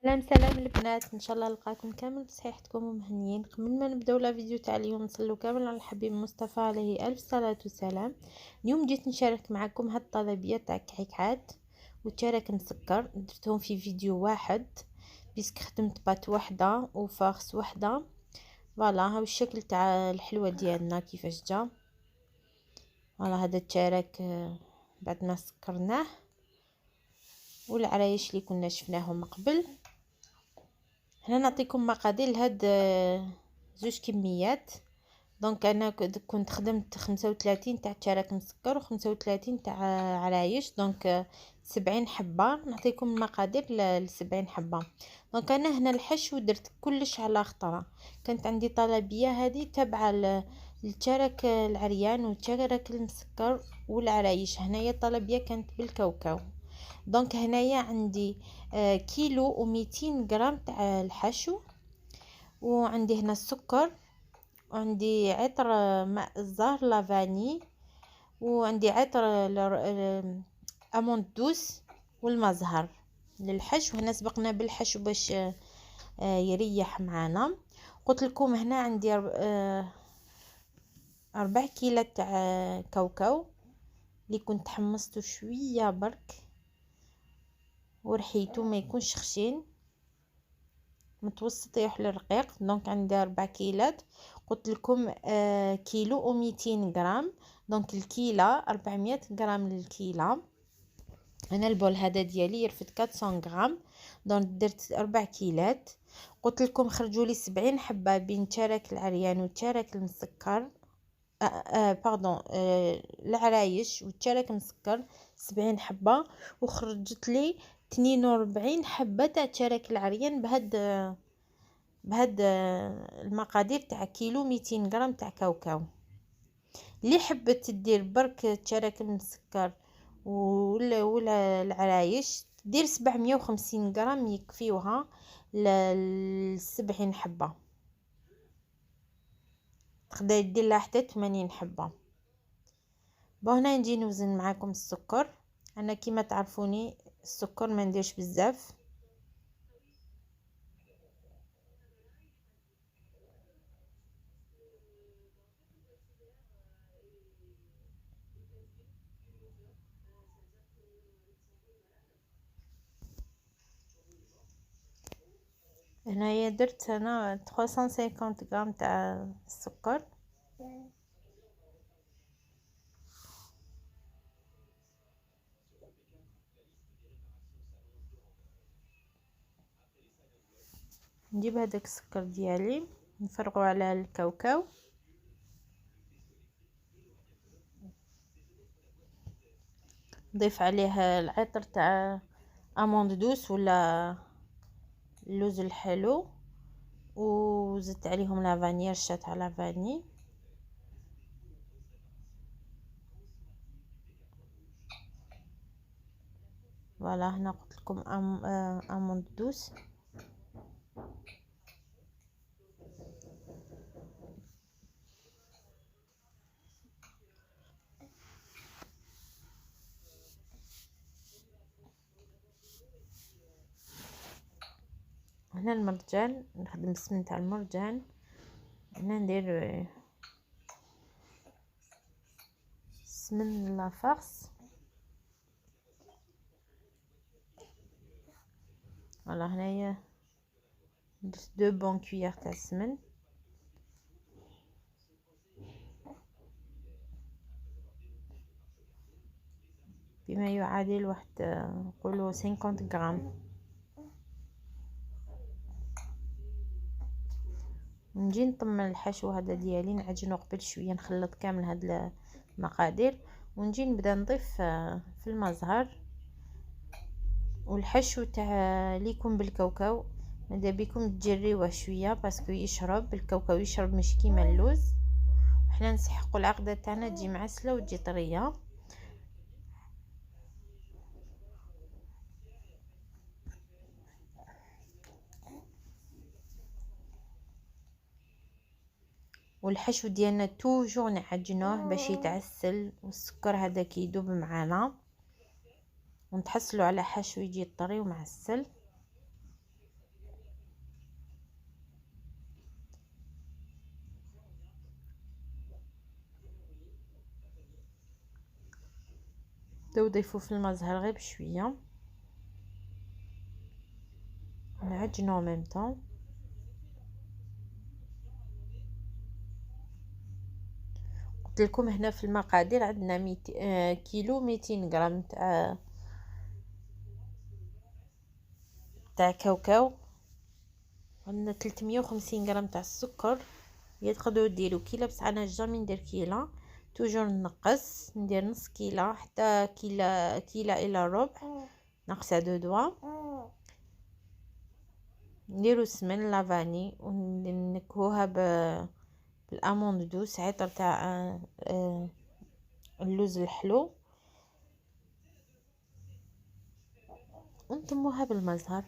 سلام سلام البنات، ان شاء الله نلقاكم كامل بصحيحتكم ومهنيين. قبل ما نبداو لا فيديو تاع اليوم نصلوا كامل على الحبيب مصطفى عليه الف صلاه والسلام. اليوم جيت نشارك معكم هاد الطلبيه تاع كعكات وتشارك مسكر، درتهم في فيديو واحد بيسك خدمت بات وحده وفارس وحده. فوالا هاو الشكل تاع الحلوه ديالنا كيفاش جا. فوالا هذا تشارك بعد ما سكرناه، والعرايش اللي كنا شفناهم قبل. هنا نعطيكم مقادير لهاد زوج كميات. دونك انا كنت خدمت 35 تاع تشارك مسكر و35 تاع عرايش، دونك 70 حبه. نعطيكم المقادير ل70 حبه. دونك انا هنا الحشو درت كلش على خطره. كانت عندي طلبيه هذه تابعه للتشارك العريان والتشارك المسكر والعرايش. هنايا الطلبيه كانت بالكاوكاو. دونك هنايا عندي كيلو و200 غرام تاع الحشو، وعندي هنا السكر، وعندي عطر ماء الزهر لافاني، وعندي عطر اموند دوس والمزهر للحشو. هنا سبقنا بالحشو باش يريح معانا. قلت لكم هنا عندي 4 كيلو تاع كاوكاو اللي كنت حمصته شويه برك ورحيته ما يكونش خشين، متوسط يروح للرقيق. دونك عندي 4 كيلات. قلت لكم كيلو و200 غرام. دونك الكيلة 400 غرام للكيلة. انا البول هذا ديالي يرفد 400 غرام. دونك درت 4 كيلات. قلت لكم خرجوا لي 70 حبه بين تشارك العريان وتشارك المسكر. باردون، العرايش والتشارك المسكر 70 حبه، وخرجت لي 42 حبه تاع تشارك العريان بهاد المقادير تاع كيلو 200 غرام تاع كاوكاو. اللي حبت تدير برك تشارك المسكر ولا العرايش دير 750 غرام يكفيوها ل70 حبه. تقدر دير لها حتى 80 حبه. هنا نجي نوزن معاكم السكر. انا كيما تعرفوني السكر ما نديرش بزاف. هنايا درت انا 350 غرام تاع السكر. نجيب هذاك السكر ديالي نفرغه على الكاوكاو. نضيف عليه العطر تاع اموند دوس ولا اللوز الحلو، وزدت عليهم لافاني، رشه تاع لافاني. فوالا هنا قلت لكم اموند دوس. هنا المرجان نخدم السمن تاع المرجان. هنا ندير سمن لافارس. فوالا هنايا درت 2 بون كويير تاع السمن. بما يعادل واحد نقولوا 50 غرام. نجي نطمن الحشو هذا ديالي، نعجنو قبل شويه، نخلط كامل هاد المقادير، ونجي نبدا نضيف في المزهر والحشو تاع اللي يكون بالكاوكاو. ماذا بيكم تجريوه شويه باسكو يشرب الكاوكاو، يشرب مش كيما اللوز. وحنا نسحقوا العقده تاعنا تجي معسله وتجي طريه. والحشو ديالنا توجور نعجنوه باش يتعسل، والسكر هذاك يذوب معانا، ونتحصلوا على حشو يجي طري ومعسل. نبداو نضيفو في الماء زهر غير بشويه، نعجنو ميم طون. قلت لكم هنا في المقادير عندنا 200 كيلو 200 غرام تاع كاوكاو، عندنا 350 غرام تاع السكر. يا تقدروا ديروا كيله، بصح انا جامي ندير كيله، توجور نقص، ندير نص كيله حتى كيله الى ربع، نقصها دو دوا. نديرو السمن لافاني ونكهوها بالاموند دوس، عطر تاع اللوز الحلو، ونطموها بالمزهر.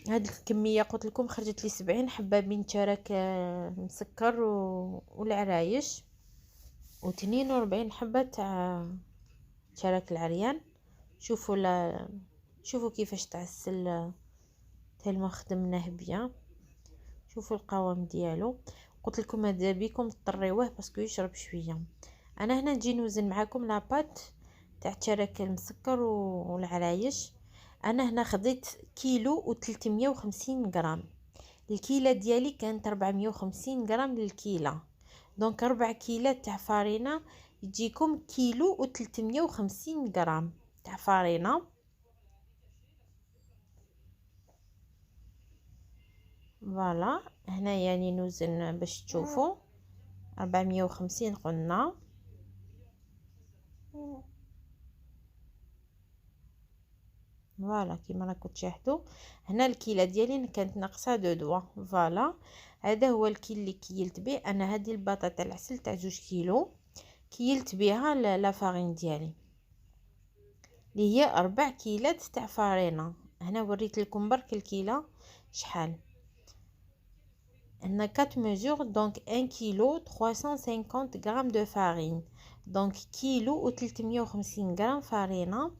هاد الكميه قلت لكم خرجت لي 70 حبه بين شارك مسكر والعرايش، و42 حبه تاع شارك العريان. شوفوا شوفوا كيفاش تعسل، تالما خدمناه بيان. شوفوا القوام ديالو. قلت لكم ماذا بيكم تطريوه باسكو يشرب شويه. انا هنا نجي نوزن معكم لاباط تاع شارك المسكر والعرايش. انا هنا خديت كيلو و350 غرام. الكيله ديالي كانت 450 غرام للكيله، دونك 4 كيلات تاع فارينه يجيكم كيلو و350 غرام تاع فارينه. فوالا هنا يعني نوزن باش تشوفوا 450 قلنا. فوالا كيما راكم تشاهدوا هنا الكيله ديالي كانت ناقصه دو دوا. فوالا هذا هو الكيل اللي كيلت به انا. هذه البطاطا العسل تاع 2 كيلو كيلت بها لا فارين ديالي اللي هي 4 كيلات تاع فارينه. هنا وريت لكم برك الكيله شحال. هنا 4 mesures donc 1 كيلو 350 غرام دو فارين، دونك كيلو و350 غرام فارينه.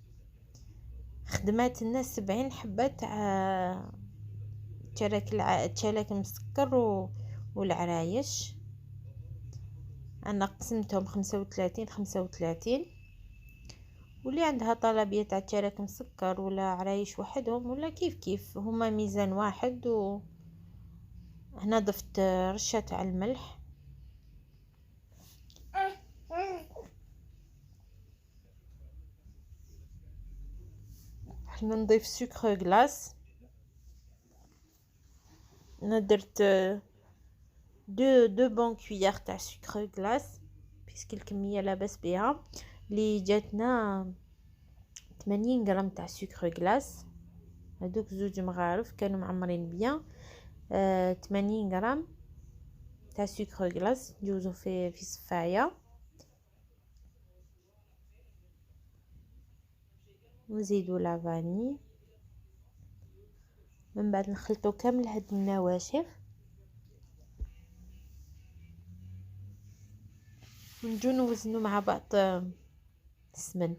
خدمات لنا 70 حبه تاع تشالك مسكر والعرايش. انا قسمتهم 35 35. واللي عندها طلبيه تاع تشالك مسكر ولا عرايش وحدهم ولا كيف هما ميزان واحد. هنا ضفت رشه تاع الملح. حنا نضيف سكر غلاس. انا درت دو بون كويير تاع سكر غلاس بيسك الكميه لاباس بها اللي جاتنا 80 غرام تاع سكر غلاس. هذوك زوج مغارف كانوا معمرين بيان. 80 غرام تاع سكر غلاس ندوزو في صفايه ونزيدو لافاني. من بعد نخلطو كامل هاد النواشف ونجو نوزنو مع بعض السمن.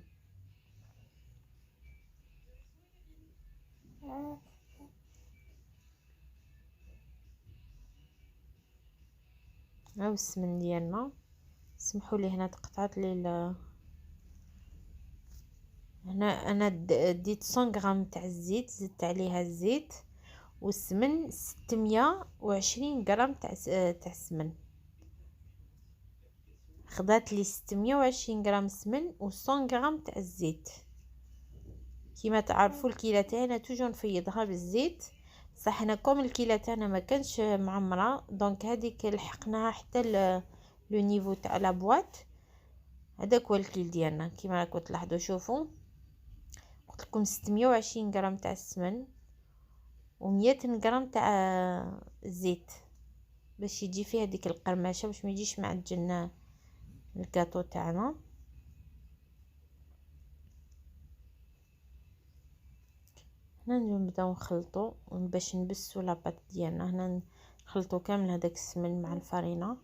هاو السمن ديالنا. سمحوا لي هنا تقطعت لي هنا انا ديت 100 غرام تاع الزيت، زدت عليها الزيت والسمن 620 غرام تاع السمن. خدات لي 620 غرام سمن و 100 غرام تاع الزيت. كيما تعرفوا الكيله تاعنا توجور نفيضها بالزيت، صح هنا كوم الكيله تاعنا ما كانش معمره دونك هذيك لحقناها حتى لو نيفو تاع لا بواط. هذاك هو الكيل ديالنا كيما راكم تلاحظوا. شوفوا قلت لكم 620 غرام تاع السمن و200 غرام تاع الزيت باش يجي فيه هذيك القرمشه، باش ما يجيش معجن الكاطو تاعنا. هنا نبداو نخلطو باش نبسو لاباط ديالنا. هنا نخلطو كامل هذاك السمن مع الفرينه.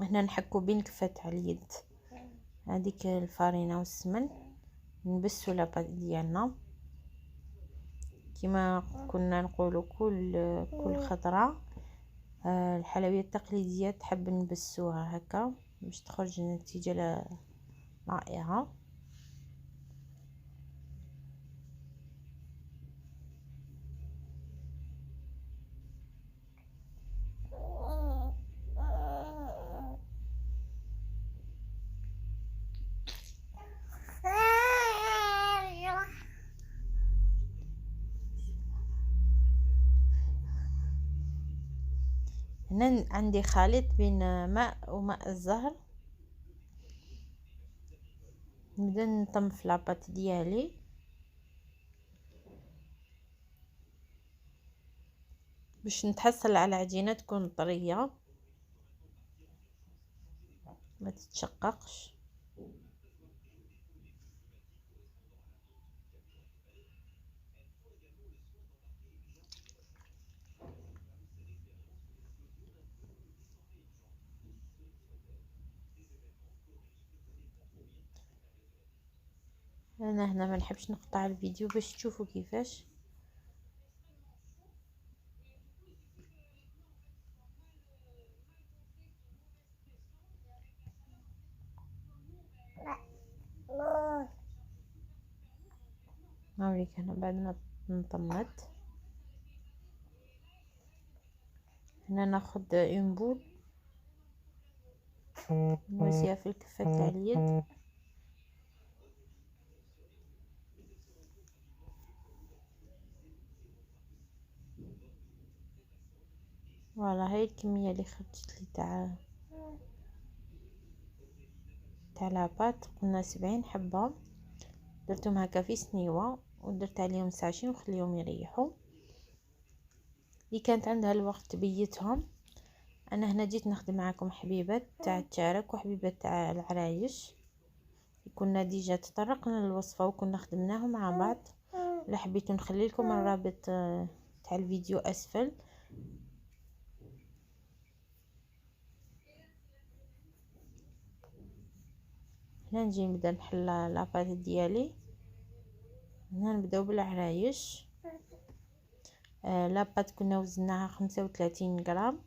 هنا نحكو بين كفة تاع اليد هذيك الفارينة والسمن، نبسو لاباط ديالنا كما كنا نقولوا كل خطرة. الحلويات التقليدية تحب نبسوها هكا باش تخرج النتيجة رائعة. هنا عندي خليط بين ماء وماء الزهر، نبدا نطم في لاباط ديالي باش نتحصل على عجينه تكون طريه ما تتشققش. انا هنا ما نحبش نقطع الفيديو باش تشوفوا كيفاش. نوريك هنا بعد ما نطمت. هنا ناخد اون بول نوزيها في الكفة تاع اليد. فوالا هاي الكميه اللي خرجت لي تاع لاباط، قلنا 70 حبه، درتهم هكا في سنيوه ودرت عليهم ساشي وخليهم يريحوا. اللي كانت عندها الوقت بيتهم. انا هنا جيت نخدم معكم حبيبات تاع التشارك وحبيبات تاع العرايش، كنا ديجا تطرقنا للوصفه وكنا خدمناهم مع بعض. لا حبيت نخلي لكم الرابط تاع الفيديو اسفل. هنا نجي نبدا نحل لاباط ديالي. هنا نبداو بالعرايش. لاباط كنا وزناها 35 غرام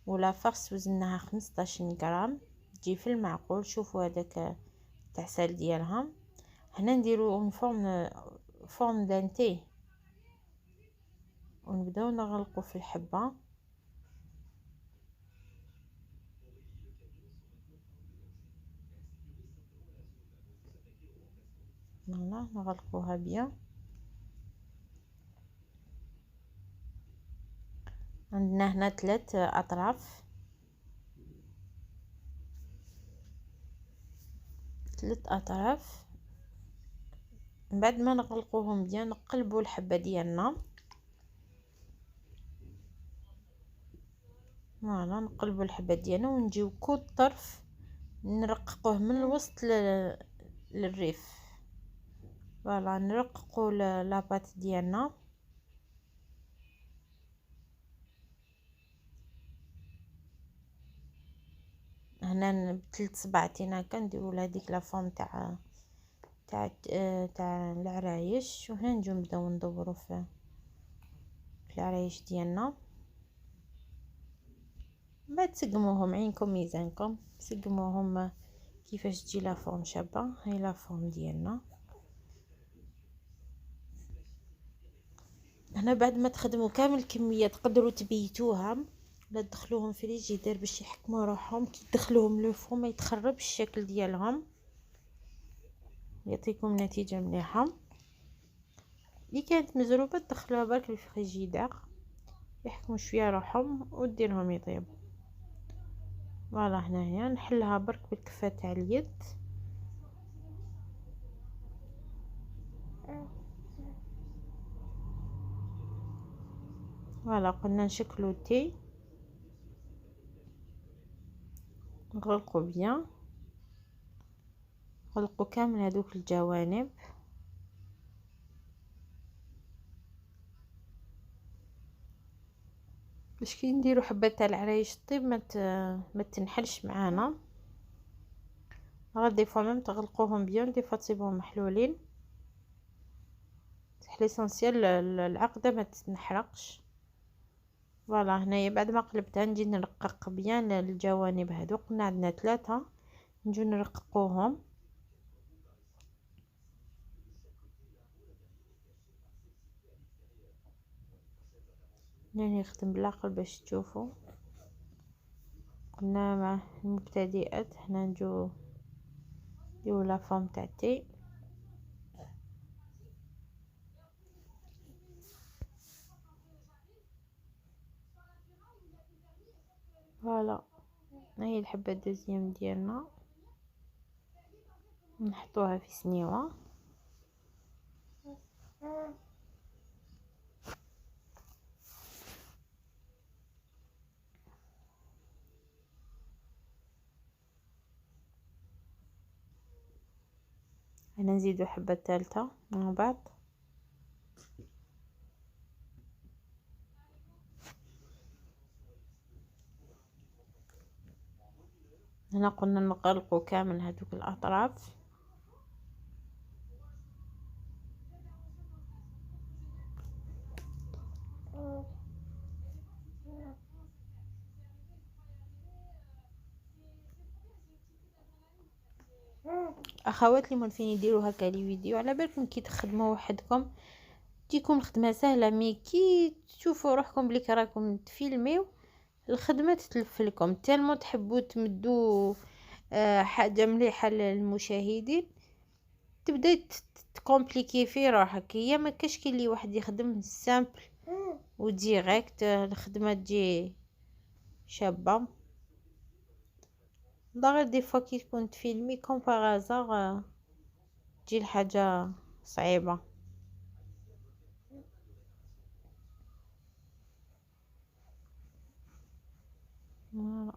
ولا فرس وزناها 15 غرام، تجي في المعقول. شوفوا هذاك التعسال ديالها. هنا نديرو اون فورم دانتي ونبداو نغلقو في الحبه. فوالا نغلقوها بيان. عندنا هنا 3 اطراف، 3 اطراف. من بعد ما نغلقوهم بيان نقلبوا الحبه ديالنا. فوالا نقلبوا الحبه ديالنا ونجيو كل طرف نرققوه من الوسط للريف. فوالا نرققوا لاباط ديالنا. هنا بثلاث صباعتين هكا نديروا لهاديك لا فورم تاع العرايش. وهنا نجيو نبداو ندوروا في العرايش ديالنا. بعد تسقموهم عينكم ميزانكم، تسقموهم كيفاش تجي لا فورم شابه. هاي لا فورم ديالنا. هنا بعد ما تخدموا كامل الكميه تقدروا تبيتوها ولا تدخلوهم في الفريجيدير باش يحكموا روحهم. كي تدخلوهم لو فور ما يتخربش الشكل ديالهم، يعطيكم نتيجه مليحه. اللي كانت مزروبه تدخلوها برك في الفريجيدير يحكموا شويه روحهم وديرهم يطيبوا. فوالا هنايا نحلها برك بالكفه تاع اليد. فوالا قلنا نشكلو تي، نغلقو بيان. نغلقوا كامل هذوك الجوانب. باش كي نديروا حبه تاع العرايش طيب ما تنحلش معانا. غير دي فوا ميم تغلقوهم بيان، دي فوا تصيبوهم محلولين. ليسونسيال العقده ما تنحرقش. فوالا هنايا بعد ما قلبتها نجي نرقق بيان الجوانب هذو. قلنا عندنا 3 نجو نرققوهم. يعني نخدم بالعقل باش تشوفوا. قلنا مع المبتدئات هنا نجو نديرو لا فورم تاع تي. فوالا هاي الحبه الدوزيام ديالنا نحطوها في سنيوه. هنا نزيدو حبه ثالثه من بعد. هنا قلنا نغلقوا كامل هذوك الاطراف. اخوات اللي مولفين يديروا هكا لي فيديو، على بالكم كي تخدموا وحدكم تجيكم الخدمه سهله، مي كي تشوفوا روحكم بلي راكم تفيلميو الخدمه تتلف لكم تالمو تحبوا تمدوا حاجه مليحه للمشاهدين تبدا تكومبليكي في روحك. هي ما كاش كي اللي واحد يخدم سامبل وديريكت الخدمه تجي شابه. غير دي فوا كي تكون تفيلمي كوم باغازار تجي الحاجه صعيبه. من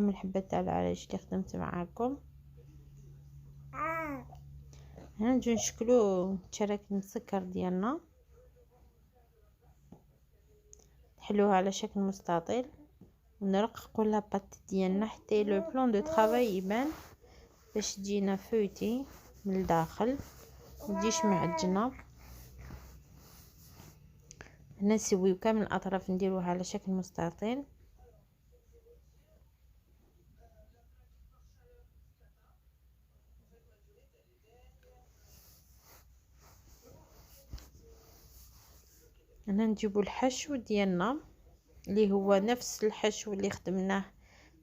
الحبة تاع العلاج اللي خدمت معاكم. هنا نجي نشكلو الشراك المسكر ديالنا نحلوها على شكل مستطيل ونرققوا لاباط ديالنا حتى لو بلان دو طرافاي يبان باش تجينا فوتي من الداخل متجيش معجنه. هنا نسويو كامل الاطراف نديروها على شكل مستطيل. هنا نجيبو الحشو ديالنا اللي هو نفس الحشو اللي خدمناه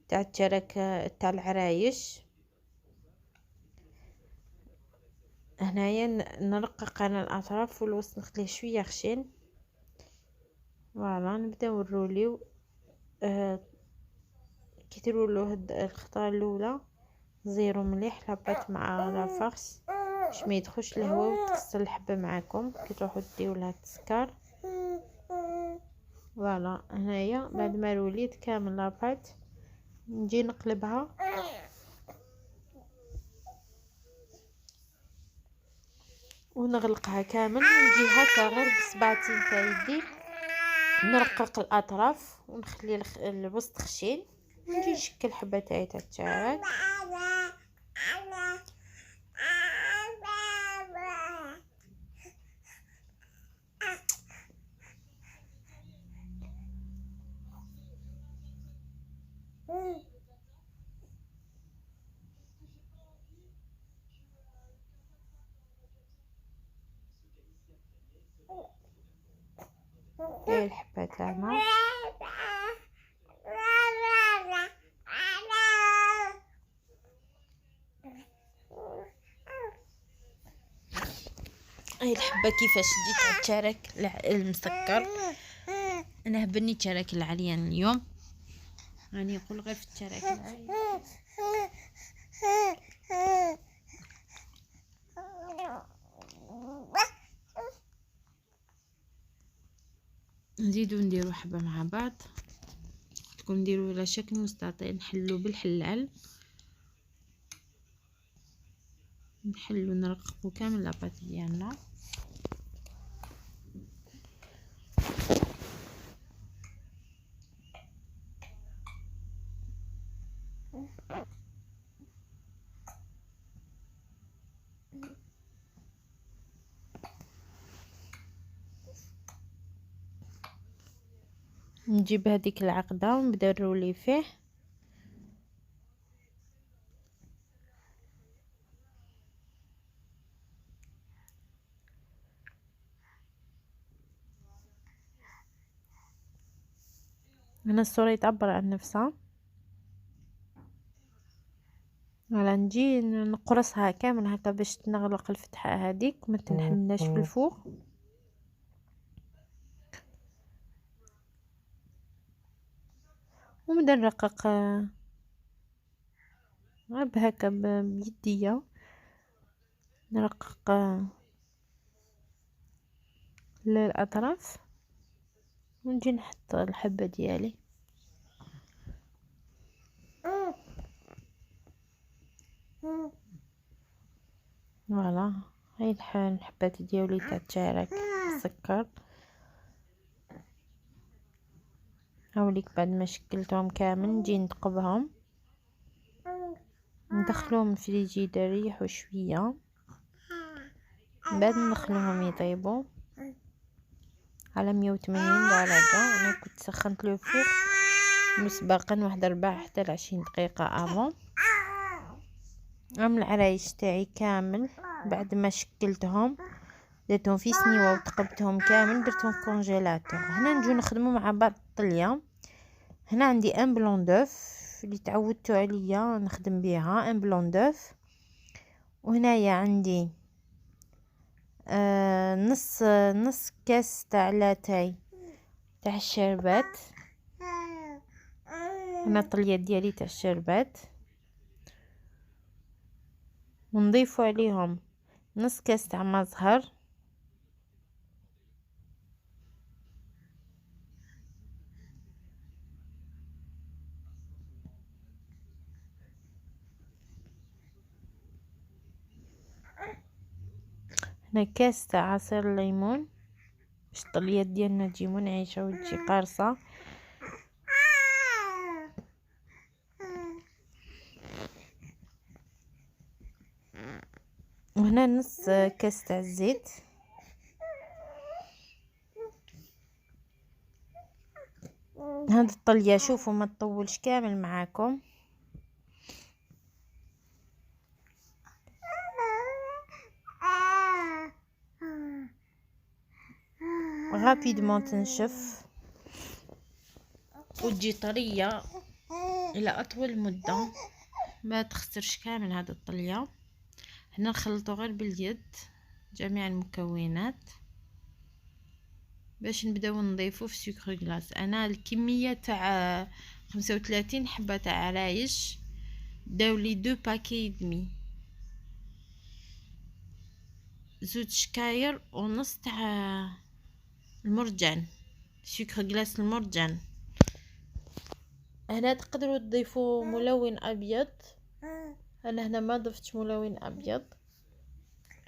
تاع الترك تاع العرايش. هنايا نرقق انا الاطراف والوسط نخليه شويه خشن. فوالا نبداو نروليو كي ترولو الخطره الاولى زيرو مليح لاباط مع لافارس باش ما يدخلش الهواء وتكسر الحبه معاكم كي تروحوا ديروا لها التسكر. فوالا هنايا بعد ما روليت كامل لاباط نجي نقلبها ونغلقها كامل ونجي هكا غير بصبعتين تاع يدي نرقق الاطراف ونخلي الوسط خشين ونجي نشكل حبه تاعي تاع التشارك. هاي الحبه تاعنا هاي الحبه كيفاش جيت التشارك المسكر. انا هبني التشارك العليان اليوم راني نقول غير في التشارك العليان. نزيدو نديرو حبة مع بعض. قلتلكم نديرو على شكل مستطيل، نحلو بالحلال، نحلو نرققو كامل لاباط ديالنا. نجيب هذيك العقدة ونبدا نرولي فيه. هنا الصورة تعبر عن نفسها. ولا نجي نقرصها كامل هكا باش نغلق الفتحة هذيك، ما تنحناش في الفوق. ونبدا نرقق غير بهكا بيديا، نرقق للأطراف، ونجي نحط الحبة ديالي. فوالا هاي الحبات ديالي تاع التشارك بالسكر. هاوليك بعد ما شكلتهم كامل نجي نثقبهم، ندخلوهم الفريجيدير يريحوا شويه، بعد ندخلوهم يطيبوا على 180 درجه. انا كنت سخنت له فوق مسبقا واحد 4 حتى ل 20 دقيقه افون. العرايش تاعي كامل بعد ما شكلتهم درتهم في سنيوه وتقبتهم كامل، درتهم في كونجيلاتور. هنا نجو نخدموا مع بعض الطليه. هنا عندي ان بلون دوف اللي تعودتوا عليا نخدم بها، ان بلون دوف. وهنايا عندي نص كاس تاع لاتاي تاع الشربات. هنا الطليه ديالي تاع الشربات، ونضيفوا عليهم نص كاس تاع ما زهر، هنا كاس تاع عصير الليمون باش الطليات ديالنا تجي منعشه وتجي قارصه. وهنا نص كاس تاع الزيت. هاد الطليه شوفوا ما تطولش كامل معاكم. غابيدمون تنشف وتجي طريه الى اطول مده، ما تخسرش كامل هاد الطليه. هنا نخلطو غير باليد جميع المكونات باش نبداو نضيفو في سكر غلاس. انا الكميه تاع 35 حبه تاع عرايش داولي 2 باكي دمي، 2 شكاير ونص تاع المرجان، سكر غلاس المرجان. هنا تقدروا تضيفوا ملون ابيض، انا هنا ما ضفتش ملون ابيض.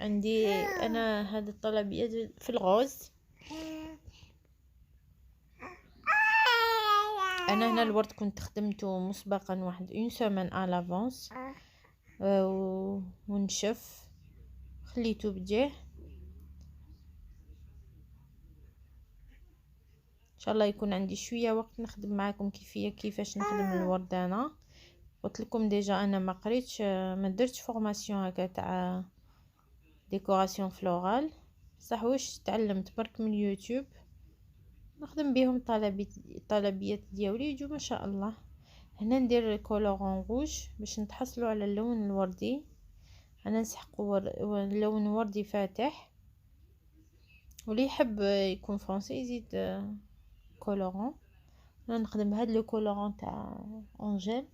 عندي انا هذا الطلب في الغوز. انا هنا الورد كنت خدمته مسبقا واحد اون سيمين على لافونس، ونشف خليته بجيه. ان شاء الله يكون عندي شويه وقت نخدم معاكم كيفاش نخدم الورد. انا قلت لكم ديجا انا ما قريتش، ما درتش فورماسيون هكا تاع ديكوراسيون فلورال، بصح واش تعلمت برك من يوتيوب نخدم بهم الطلبيات ديالي يجوا ما شاء الله. هنا ندير كولورون روج باش نتحصلوا على اللون الوردي. انا نسحق لون وردي فاتح، واللي يحب يكون فرنسي يزيد كولورون. انا نخدم هاد لو كولورون تاع انجيل.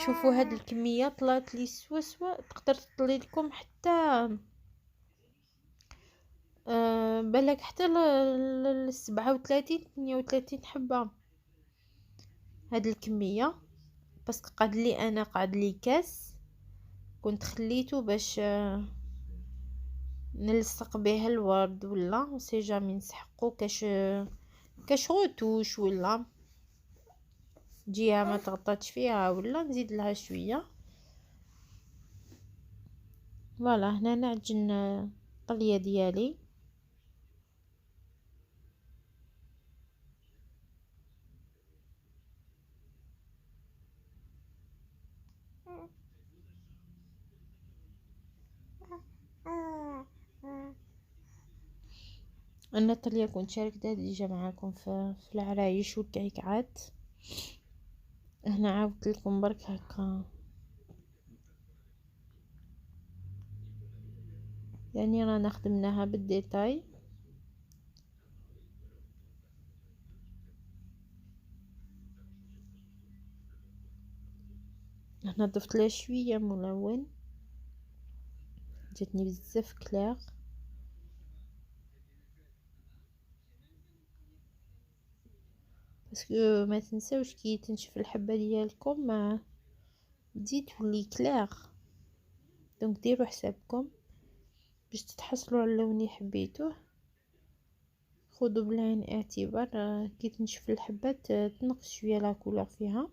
شوفوا هاد الكميه طلعت لي سوا تقدر تطلي لكم حتى بالك حتى 37 38 حبه هاد الكميه. بس قعد لي كاس كنت خليته باش نلصق بها الورد ولا سي جامي نسحقو كاش غوتوش ولا جهه ما تغطاتش فيها ولا نزيد لها شويه. فوالا هنا نعجن الطليه ديالي. انا الطليه كنت شاركتها ديجا معاكم في العرايش والكعكعات. هنا عاودت لكم برك هكا يعني رانا خدمناها بالديتاي. هنا ضفت لها شويه ملون جاتني بزاف كلاغ. باسكو ما تنساوش كي تنشف الحبه ديالكم ما تزيد تولي كلاغ. دونك ديروا حسابكم باش تتحصلوا على اللون اللي حبيتوه. خذوا بالعين اعتبار كي تنشف الحبات تنقص شويه لا كولور فيها.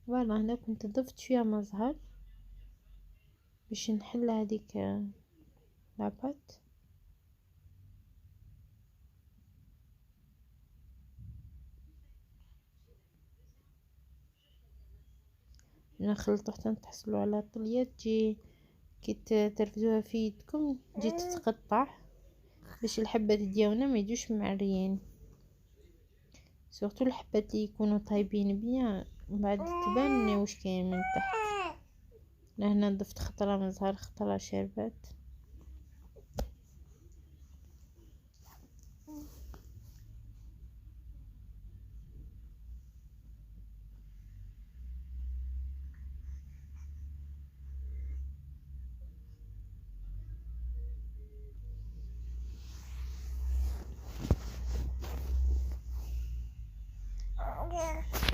فوالا هنا كنت ضفت شويه مزهر باش نحل هذيك لاباط. نخلطو حتى تحصلوا على طليات تجي كي ترفدوها في يدكم تجي تتقطع باش الحبات ديالنا ما يجوش معريين. سورتو الحبات اللي يكونوا طايبين بيان بعد تبان واش كاين من تحت. لهنا ضفت خطره مزهر خطره شربات.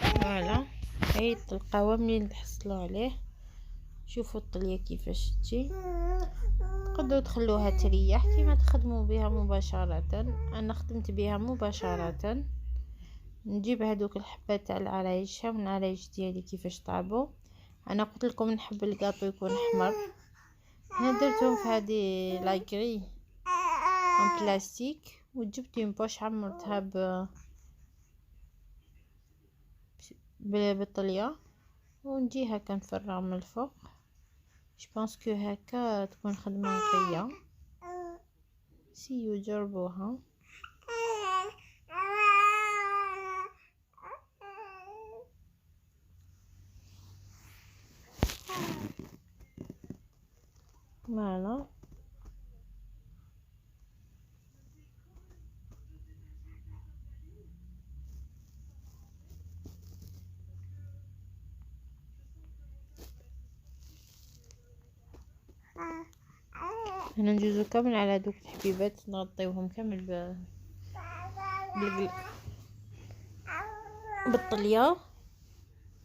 فوالا هاي القوام اللي تحصلوا عليه. شوفوا الطليه كيفاش تجي. تقدروا تخلوها تريح كيما تخدموا بها مباشره. انا خدمت بها مباشره. نجيب هذوك الحبات تاع العرايش من العرايش ديالي كيفاش طابوا. انا قلت لكم نحب الكاطو يكون احمر. هنا درتهم في هذه لاكري من بلاستيك وجبت بوش عمرتها بالطليه ونجي هكا نفرغ من الفوق. جبونس كو هكا تكون خدمه نقيه. سيو جربوها. فوالا هنا ندوزو كامل على دوك الحبيبات نغطيوهم كامل بالطليه.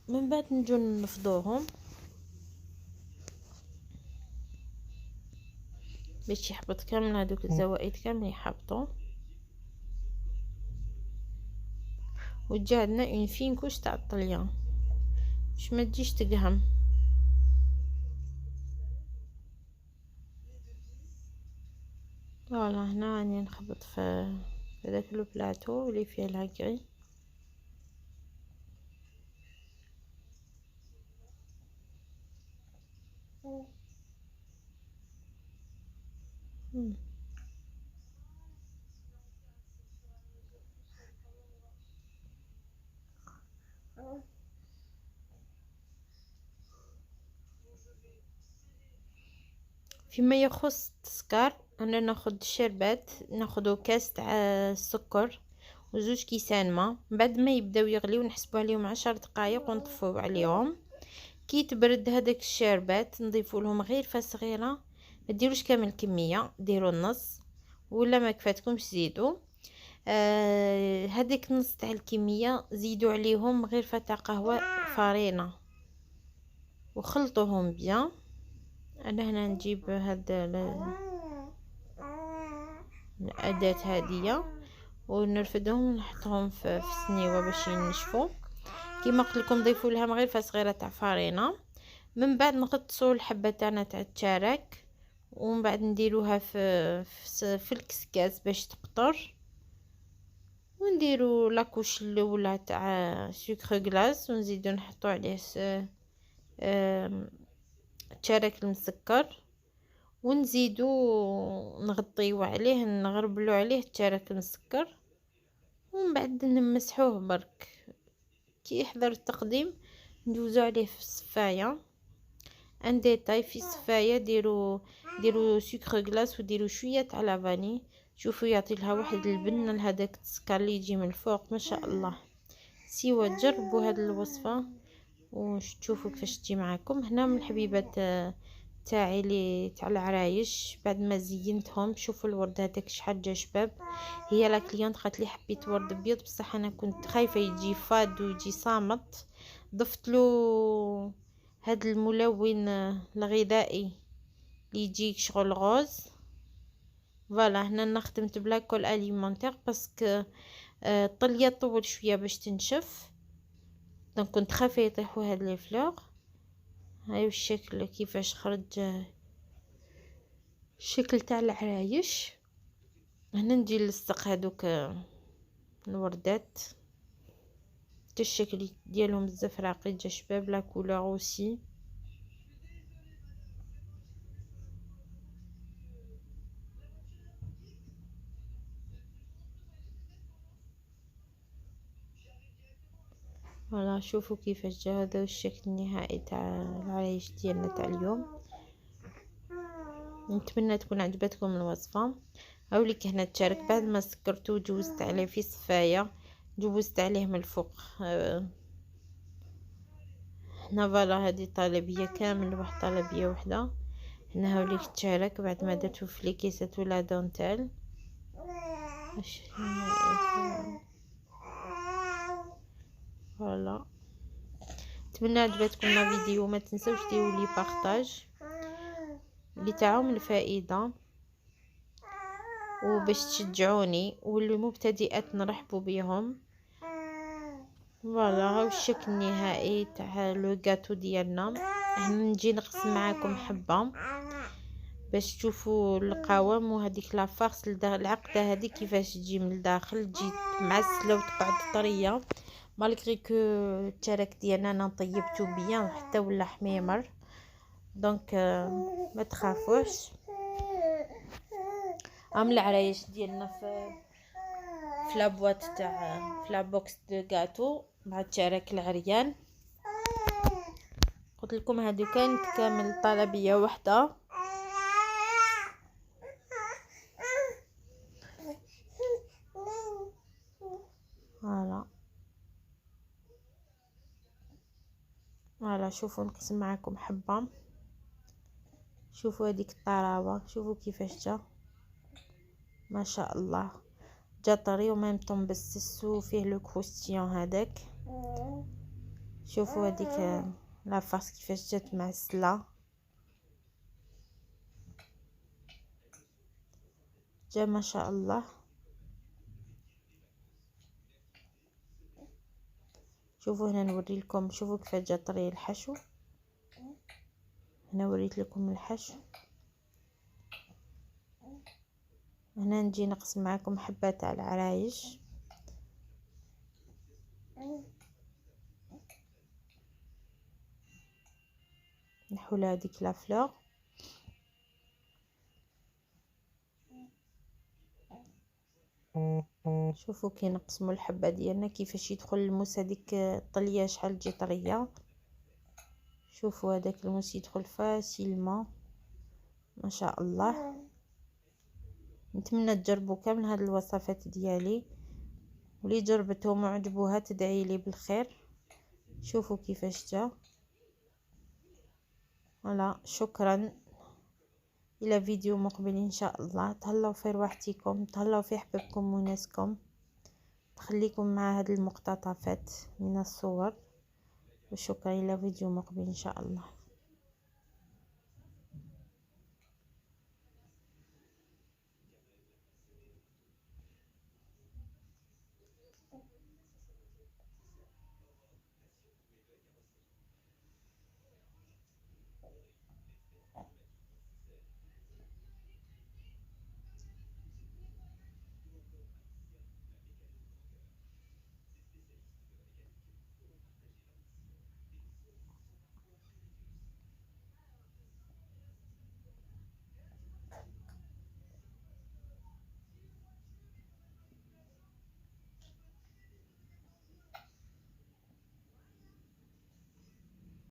من بعد نجو نفضوهم باش يحبط كامل هذوك الزوائد كامل يحبطوا. وتجي عندنا اون فين كوش تاع الطليه باش ما تجيش تقهم. فوالا هنا راني نخبط في هذاك البلاطو اللي فيه لاكري. فيما يخص التسكر انا ناخذ الشربات ناخذ كاس تاع السكر وزوج كيسان ما. بعد ما يبداو يغليو نحسبوا عليهم 10 دقائق ونطفوا عليهم. كي تبرد هذاك الشربات نضيفوا لهم غير فاس صغيره، ما ديروش كامل الكميه، ديروا النص ولا ما كفاتكمش زيدوا. هذيك نص تاع الكميه زيدوا عليهم غير تاع قهوه فرينه وخلطوهم بيان. انا هنا نجيب هاد الاداه هاديه ونرفدهم ونحطهم في السنيوه باش ينشفوا. كيما قلت لكم ضيفوا لها مغرفه صغيره تاع فرينه. من بعد نغطسوا الحبه تاعنا تاع التشارك، ومن بعد نديروها في الكسكاس باش تقطر، ونديروا لاكوش الاولى تاع سكر غلاس ونزيدو نحطوا عليه التشارك المسكر، ونزيدو نغطيو عليه نغربلو عليه التشارك المسكر، ومن بعد نمسحوه برك. كي يحضر التقديم ندوزو عليه في الصفايه. ان ديتاي في الصفايه ديروا سكر غلاس وديروا شويه تاع لافاني. شوفوا يعطي لها واحد البنه لهداك السكر اللي يجي من الفوق ما شاء الله. سيوا تجربوا هذه الوصفه وتشوفوا كيفاش تجي معاكم. هنا من الحبيبات تاعي لي تاع العرايش بعد ما زينتهم. شوفوا الورد هذاك شحال جا شباب. هي لا كليونت قالت لي حبيت ورد ابيض بصح انا كنت خايفه يجي فاد ويجي صامت. ضفت له هاد الملون الغذائي اللي يجيك شغل غوز. فوالا هنا انا خدمت بلاكول اليمونتير باسكو الطليه طول شويه باش تنشف، دونك كنت خايفه يطيحوا هاد لي فلوغ. هاي الشكل كيفاش خرج الشكل تاع العرايش. هنا نجي نلصق هادوك الوردات حتى الشكل ديالهم بزاف راقي جا شباب. لا كولور اوسي فوالا. شوفوا كيفاش جا. هذا الشكل النهائي تاع العرايش ديالنا تاع اليوم. نتمنى تكون عجبتكم الوصفه. هاوليك هنا التشارك بعد ما سكرته وجوزت عليه في صفايه، جوزت عليه من الفوق هنا. فوالا هذه طلبيه كامل واحد طلبيه وحده. هنا هاوليك التشارك بعد ما درتو في ليكيسات ولا دونتيل. فوالا نتمنى عجبتكم الفيديو. ما تنسوش ديروا لي بارطاج اللي تعاهم الفائده وباش تشجعوني، واللي مبتدئات نرحبوا بهم. فوالا هاو الشكل النهائي تاع لو غاتو ديالنا. هنا نجي نقسم معاكم حبه باش تشوفوا القوام وهذيك لافارس العقده هذه كيفاش تجي من الداخل، تجي معسله وتقعد طريه مالغري كو التشارك ديالنا انا طيبته بيان حتى ولا حميمر. دونك ما تخافوش. العرايش ديالنا في لابواط تاع في لابوكس دو غاتو مع التشارك العريان. قلت لكم هادو كانت كامل طلبيه وحده. فوالا شوفوا نقسم معكم حبه. شوفوا هذيك الطراوه، شوفوا كيفاش جا ما شاء الله. جا طري وميم طون بسس وفيه لو كروستيون هذاك. شوفوا هذيك لافاس كيفاش جات معسله، جا ما شاء الله. شوفوا هنا نوري لكم. شوفوا كيفاش جا طري الحشو. هنا وريت لكم الحشو. هنا نجي نقسم معكم حبه تاع العرايش. نحول هذيك لا فلور. شوفوا كي نقسموا الحبه ديالنا كيفاش يدخل الموس هذيك الطليه شحال تجي طريه. شوفوا هذاك الموس يدخل فاسيلمون ما شاء الله. نتمنى تجربوا كامل هاد الوصفات ديالي ولي جربتهم وعجبوها تدعي لي بالخير. شوفوا كيفاش جا. ولا شكرا، الى فيديو مقبل ان شاء الله. تهلاو في رواحتكم، تهلاو في حبابكم وناسكم، تخليكم مع هذه المقتطفات من الصور. وشكرا، الى فيديو مقبل ان شاء الله.